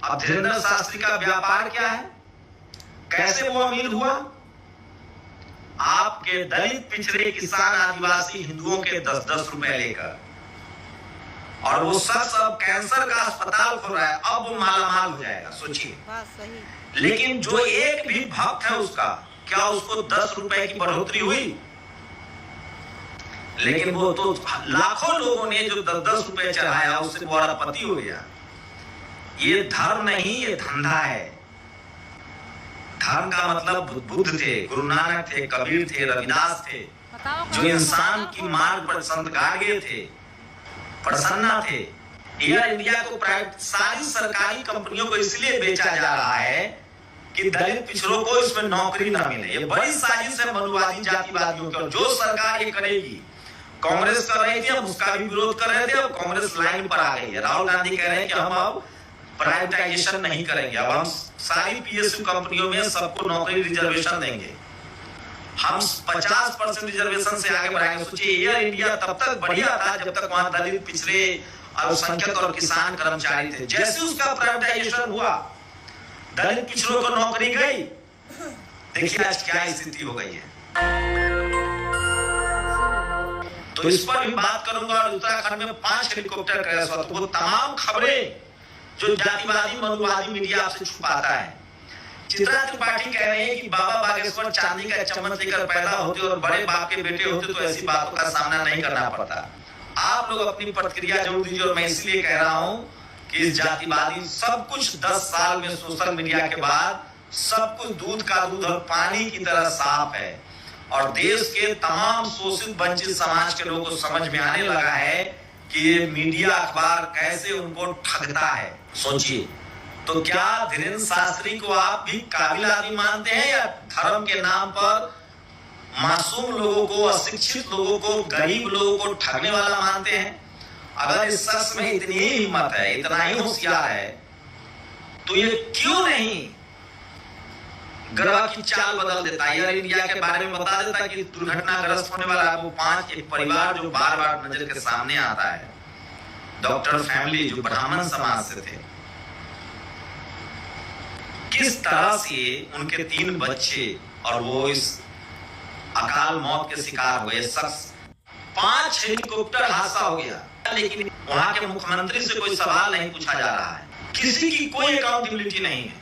अब धीरेन्द्र शास्त्री का व्यापार क्या है, कैसे वो अमीर हुआ? आपके दलित, पिछड़े, किसान, आदिवासी, हिंदुओं के 10-10 रुपए लेकर, और वो शख्स अब कैंसर का अस्पताल खोल रहा है, अब वो मालामाल हो जाएगा। सोचिए। लेकिन जो एक भी भक्त है उसका, क्या उसको 10 रुपए की बढ़ोतरी हुई? लेकिन वो तो लाखों लोगों ने जो 10-10 रुपए चढ़ाया उससे वो अरबपति हो गया। ये धर्म नहीं, ये धंधा है। धर्म का मतलब बुद्ध थे, गुरु नानक थे, कबीर थे, रविदास थे, जो इंसान की मार्ग पर संत गार्गे थे, प्रसन्ना थे। एयर इंडिया को प्राइवेट, सारी सरकारी कंपनियों को इसलिए बेचा जा रहा है कि दलित पिछड़ों को इसमें नौकरी न मिले। ये बड़ी साजिश है मनुवादी जातिवादियों की। जो सरकार ये करेगी, कांग्रेस कर रही थी, हम उसका भी विरोध कर रहे थे, अब कांग्रेस लाइन पर आ गई है। राहुल गांधी कह रहे हैं कि हम अब प्राइवेटाइजेशन नहीं करेंगे, अब हम सारी पीएसयू कंपनियों में सबको नौकरी रिजर्वेशन देंगे, हम 50% रिजर्वेशन से आगे बढ़ाएंगे। सोचिए, एयर इंडिया तब तक बढ़िया था जब तक वहां दलित, पिछड़े, अल्पसंख्यक और किसान कर्मचारी थे। जैसे उसका प्राइवेटाइजेशन हुआ, दलित पिछड़ों को नौकरी गई, देखिए आज क्या स्थिति हो गई है। तो इस पर भी बात करूंगा। और उत्तराखंड में 5 हेलीकॉप्टर क्रैश हुआ, तो वो तमाम खबरें जो जातिवादी मनुवादी मीडिया आपसे छुपाता है। चित्रा त्रिपाठी कह रहे हैं कि बाबा बागेश्वर चांदी का चम्मच लेकर पैदा होते और बड़े बाप के बेटे होते तो ऐसी बातों का सामना नहीं करना पड़ता। आप लोग अपनी प्रतिक्रिया जरूर दीजिए। और मैं इसलिए कह रहा हूं कि इस जातिवादी सब कुछ 10 साल में सोशल मीडिया के बाद सब कुछ दूध का दूध और पानी की तरह साफ है। और देश के तमाम शोषित वंचित समाज के लोगों को समझ में आने लगा है कि ये मीडिया अखबार कैसे उनको ठगता है। सोचिए, तो क्या धीरेन्द्र शास्त्री को आप भी काबिल आदमी मानते हैं, या धर्म के नाम पर मासूम लोगों को, अशिक्षित लोगों को, गरीब लोगों को ठगने वाला मानते हैं? अगर इस शख्स में इतनी ही हिम्मत है, इतना ही होशियार है, तो ये क्यों नहीं गरबा की चाल बदल देता, एयर इंडिया के बारे में बता देता कि दुर्घटनाग्रस्त होने वाला है। वो 5 एक परिवार जो बार बार नजर के सामने आता है, डॉक्टर फैमिली जो ब्राह्मण समाज से थे, किस तरह से उनके 3 बच्चे और वो इस अकाल मौत के शिकार हुए। शख्स 5 हेलीकॉप्टर हादसा हो गया, लेकिन वहां के मुख्यमंत्री से कोई सवाल नहीं पूछा जा रहा है, किसी की कोई अकाउंटेबिलिटी नहीं है।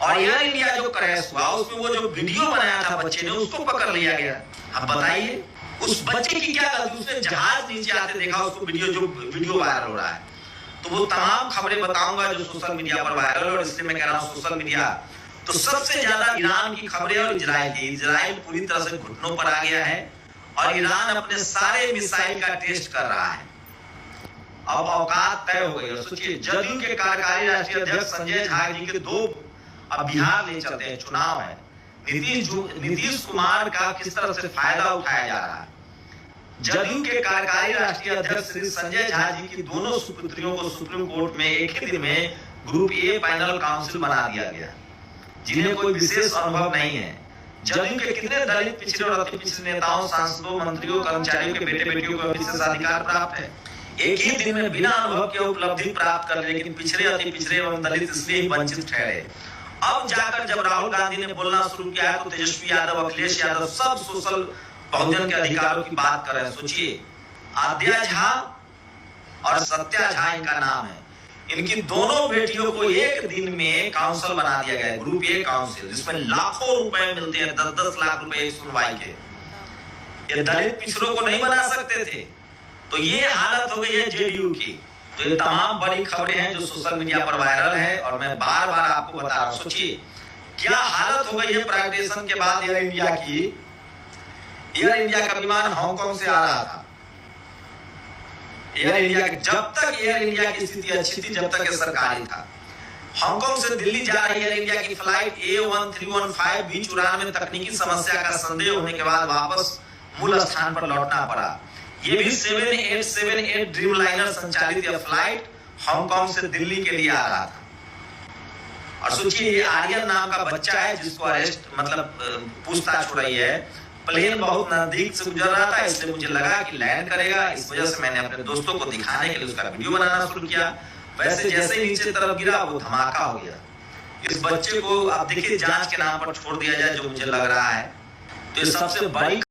और एयर इंडिया जो क्रैश हुआ उसमें वो जो वीडियो बनाया था बच्चे ने, उसको पकड़ लिया गया। अब बताइए उस बच्चे की क्या गलती? उसने जहाज नीचे आते देखा, उसको वीडियो वायरल हो रहा है। तो वो तमाम खबरें बताऊंगा जो सोशल मीडिया पर वायरल है। और इसलिए मैं कह रहा हूँ सोशल मीडिया तो सबसे ज्यादा ईरान की खबरें और इजराइल की। इजराइल पूरी तरह से घुटनों पर आ गया है और ईरान अपने सारे मिसाइल का टेस्ट कर रहा है। अब औकात तय हो गई। सोचिए, जदयू के कार्यकारी राष्ट्रीय अध्यक्ष संजय झा जी के 2 अब बिहार ले चलते हैं, चुनाव है। नीतीश कुमार का किस तरह से फायदा उठाया जा रहा है। जदयू के कार्यकारी राष्ट्रीय अध्यक्ष श्री संजय झा जी की दोनों सुपुत्रियों को सुप्रीम कोर्ट में एक ही दिन में ग्रुप ए पैनल काउंसिल बना दिया गया, जिन्हें कोई विशेष अनुभव नहीं है। जदयू के कितने दलित, पिछड़े और अति पिछड़े नेताओं, सांसदों, मंत्रियों, कर्मचारियों के बेटे बेटियों को विशेषाधिकार प्राप्त है। एक ही दिन में बिना अनुभव के उपलब्धि प्राप्त कर, लेकिन पिछड़े, अति पिछड़े एवं दलित इसलिए वंचित ठहरे। अब जाकर जब राहुल गांधी ने बोलना शुरू किया है तो तेजस्वी यादव, अखिलेश यादव सब सोशल बहुजन के अधिकारों की बात कर रहे हैं। सोचिए, आद्या झा और सत्या झा इनका नाम है। इनकी दोनों बेटियों को एक दिन में काउंसिल बना दिया गया है, ग्रुप ए काउंसिल, जिसमें लाखों रुपए मिलते हैं, 10-10 लाख रुपए सुनवाई के। ये दलित पिछड़ों को नहीं बना सकते थे। तो ये हालत हो गई है जेडीयू की। तो ये तमाम बड़ी खबरें हैं जो सोशल मीडिया पर वायरल है और मैं बार बार आपको बता रहा हूं। सोचिए क्या हालत हो गई है प्राइवेटाइजेशन के बाद एयर इंडिया की। एयर इंडिया का विमान हांगकांग से आ रहा था। एयर इंडिया जब तक एयर इंडिया की स्थिति अच्छी थी, जब तक ये सरकारी था। हांगकांग से दिल्ली जा रही एयर इंडिया की फ्लाइट A1315 बीच उड़ान में तकनीकी समस्या का संदेह होने के बाद वापस मूल स्थान पर लौटना पड़ा। ये भी 7878 ड्रीम लाइनर संचालित यह फ्लाइट हांगकांग से दिल्ली के लिए आ रहा था। और सोचिए ये आर्यन नाम का बच्चा है जिसको अरेस्ट पूछताछ हो रही है। प्लेन बहुत नजदीक से गुजर रहा था, इसलिए मुझे लगा कि लैंड करेगा। इस वजह से मैंने अपने दोस्तों को दिखाने के लिए उसका वीडियो बनाना शुरू किया। वैसे जैसे ही नीचे तरफ गिरा वो धमाका हो गया। इस बच्चे को आप देखिए जांच के नाम पर छोड़ दिया जाए जो मुझे लग रहा है। तो सबसे बड़ी